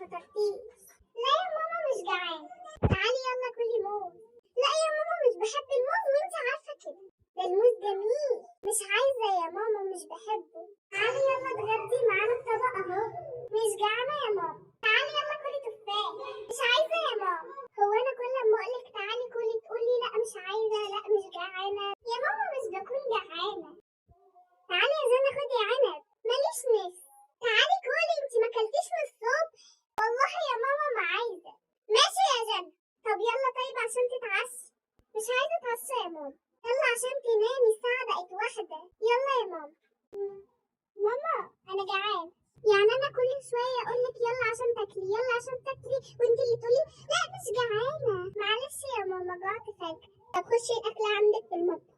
فطرتيش. لا يا ماما مش جعانة. تعالي يلا كلي موز. لا يا ماما مش بحب الموز وانت عارفة كده. ده الموز جميل. مش عايزة يا ماما مش بحبه. تعالي يلا اتغدي معانا الطبق اهو. مش جعانة يا ماما. تعالي يلا كلي تفاح. مش عايزة يا ماما. هو انا كل ما اقولك تعالي كلي تقولي لا مش عايزة لا مش جعانة. يا ماما مش بكون جعانة. تعالي يا زينة خدي عنب. ماليش نفس. تعالي كلي انت ما كلتيش من الصبح. والله يا ماما ما عايزة. ماشي يا جنة. طب يلا طيب عشان تتعشي. مش عايزة اتعشى يا ماما. يلا عشان تنامي الساعة بقت 1. يلا يا ماما. ماما أنا جعان. يعني أنا كل شوية أقولك يلا عشان تاكلي يلا عشان تاكلي وأنت اللي تقولي لا مش جعانة. معلش يا ماما جعت فجأة. طب خشي الأكل عندك في المطبخ.